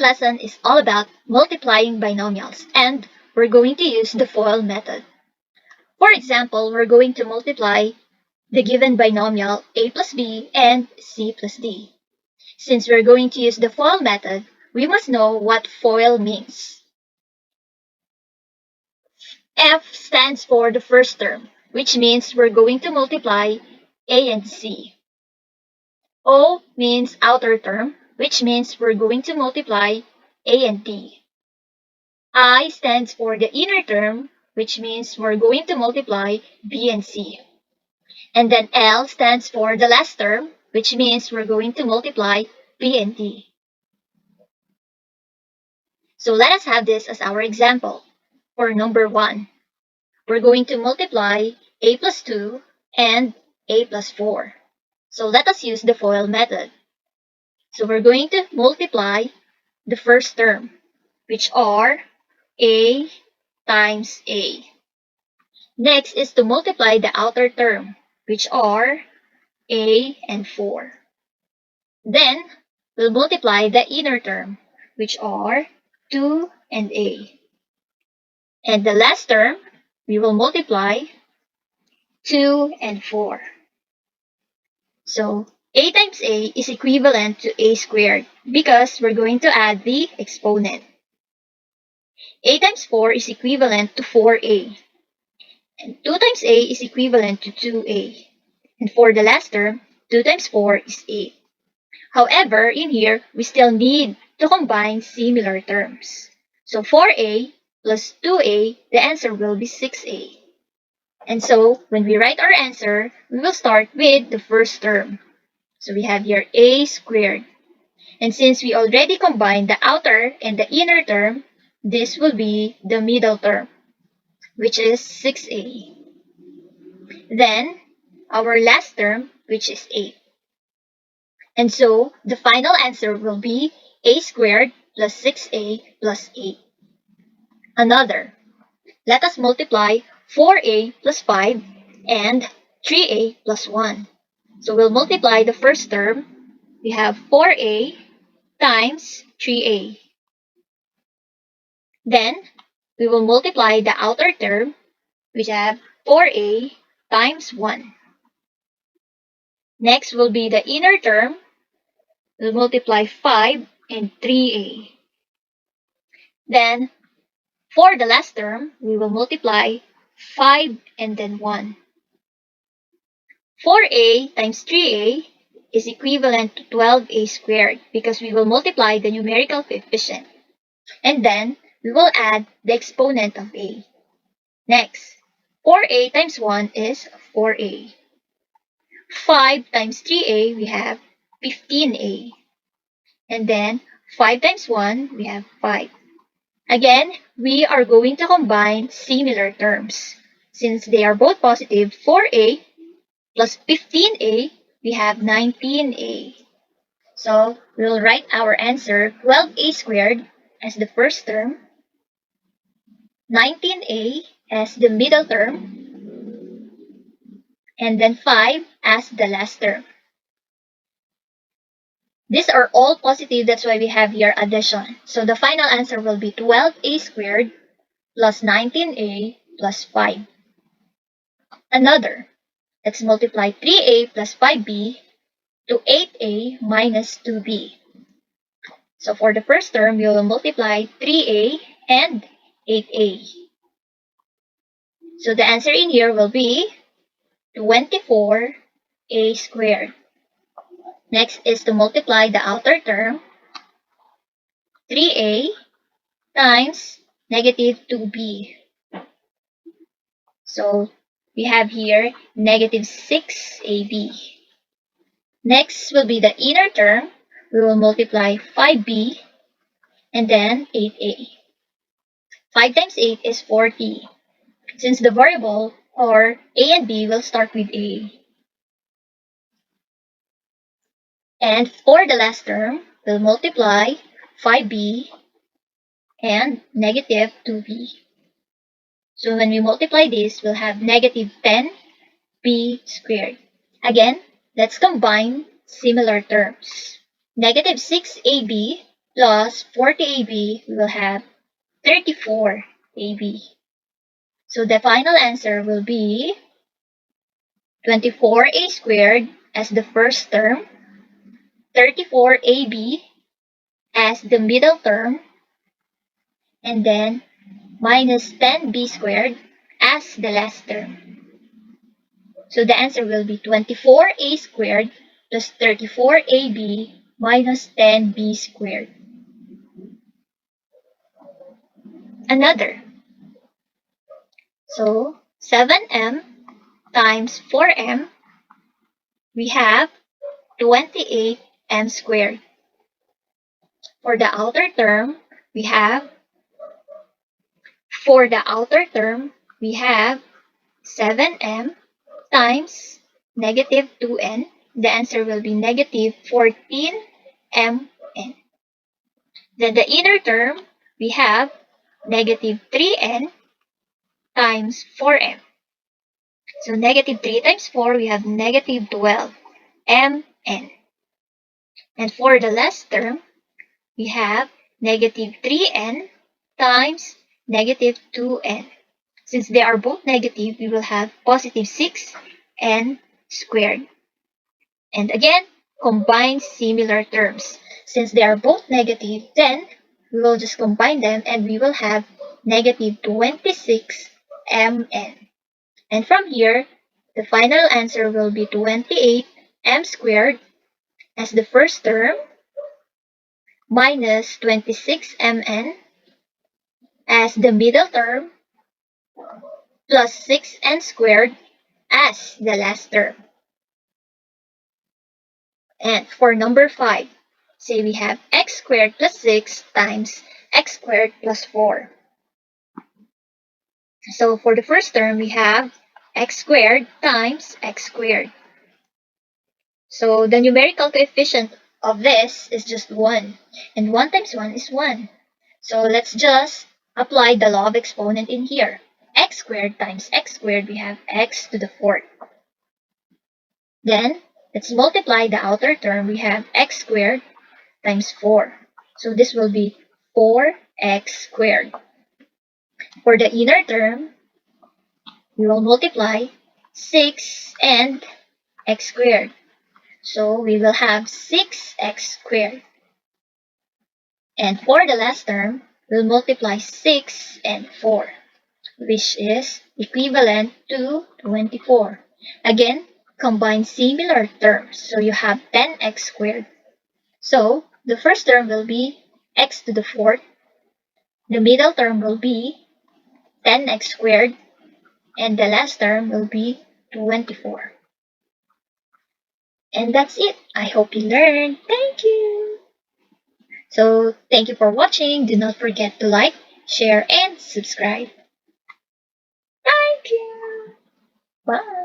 lesson is all about multiplying binomials, and we're going to use the FOIL method. For example, we're going to multiply the given binomial a plus b and c plus d. Since we're going to use the FOIL method, we must know what FOIL means. F stands for the first term, which means we're going to multiply a and c. O means outer term, which means we're going to multiply a and d. I stands for the inner term, which means we're going to multiply b and c. And then L stands for the last term, which means we're going to multiply b and d. So let us have this as our example. For number 1, we're going to multiply a plus 2 and a plus 4. So let us use the FOIL method. So we're going to multiply the first term, which are a times a. Next is to multiply the outer term, which are a and 4. Then, we'll multiply the inner term, which are 2 and a. And the last term, we will multiply 2 and 4. So, a times a is equivalent to a squared because we're going to add the exponent. A times 4 is equivalent to 4a. And 2 times a is equivalent to 2a. And for the last term, 2 times 4 is 8. However, in here, we still need to combine similar terms. So 4a plus 2a, the answer will be 6a. And so, when we write our answer, we will start with the first term. So we have here a squared. And since we already combined the outer and the inner term, this will be the middle term, which is 6a. Then, our last term, which is 8. And so, the final answer will be a squared plus 6a plus 8. Another. Let us multiply 4a plus 5 and 3a plus 1. So we'll multiply the first term. We have 4a times 3a. Then, we will multiply the outer term. We have 4a times 1. Next will be the inner term. We'll multiply 5 and 3a. Then, for the last term, we will multiply 5 and then 1. 4a times 3a is equivalent to 12a squared because we will multiply the numerical coefficient. And then, we will add the exponent of a. Next, 4a times 1 is 4a. 5 times 3a, we have 15a. And then, 5 times 1, we have 5. Again, we are going to combine similar terms. Since they are both positive, 4a plus 15a, we have 19a. So, we'll write our answer 12a squared as the first term, 19a as the middle term, and then 5 as the last term. These are all positive, that's why we have here addition. So the final answer will be 12a squared plus 19a plus 5. Another. Let's multiply 3a plus 5b to 8a minus 2b. So for the first term, we will multiply 3a and 8a. So the answer in here will be 24a squared. Next is to multiply the outer term, 3a times negative 2b. So we have here negative 6ab. Next will be the inner term. We will multiply 5b and then 8a. 5 times 8 is 40. Since the variable or a and b will start with a. And for the last term, we'll multiply 5b and negative 2b. So when we multiply this, we'll have negative 10b squared. Again, let's combine similar terms. Negative 6ab plus 40AB, we will have 34AB. So the final answer will be 24A squared as the first term, 34AB as the middle term, and then minus 10B squared as the last term. So the answer will be 24A squared plus 34AB minus 10B squared. Another. So 7M times 4M, we have 28M squared. For the outer term, we have 7M times negative 2n. The answer will be negative 14mn. Then the inner term, we have negative 3n times 4m. So negative 3 times 4, we have negative 12mn. And for the last term, we have negative 3n times negative 2n. Since they are both negative, we will have positive 6n squared. And again, combine similar terms. Since they are both negative, then we will just combine them and we will have negative 26mn. And from here, the final answer will be 28m squared as the first term minus 26mn as the middle term plus 6n squared as the last term. And for number 5, say we have x squared plus 6 times x squared plus 4. So for the first term, we have x squared times x squared. So the numerical coefficient of this is just 1. And 1 times 1 is 1. So let's just apply the law of exponent in here. X squared times x squared, we have x to the 4th. Then, let's multiply the outer term. We have x squared times 4. So this will be 4x squared. For the inner term, we will multiply 6 and x squared. So we will have 6x squared. And for the last term, we'll multiply 6 and 4, which is equivalent to 24. Again, combine similar terms. So you have 10x squared. So the first term will be x to the 4th. The middle term will be 10x squared. And the last term will be 24. And that's it. I hope you learned. Thank you. So thank you for watching. Do not forget to like, share, and subscribe. Thank you. Bye.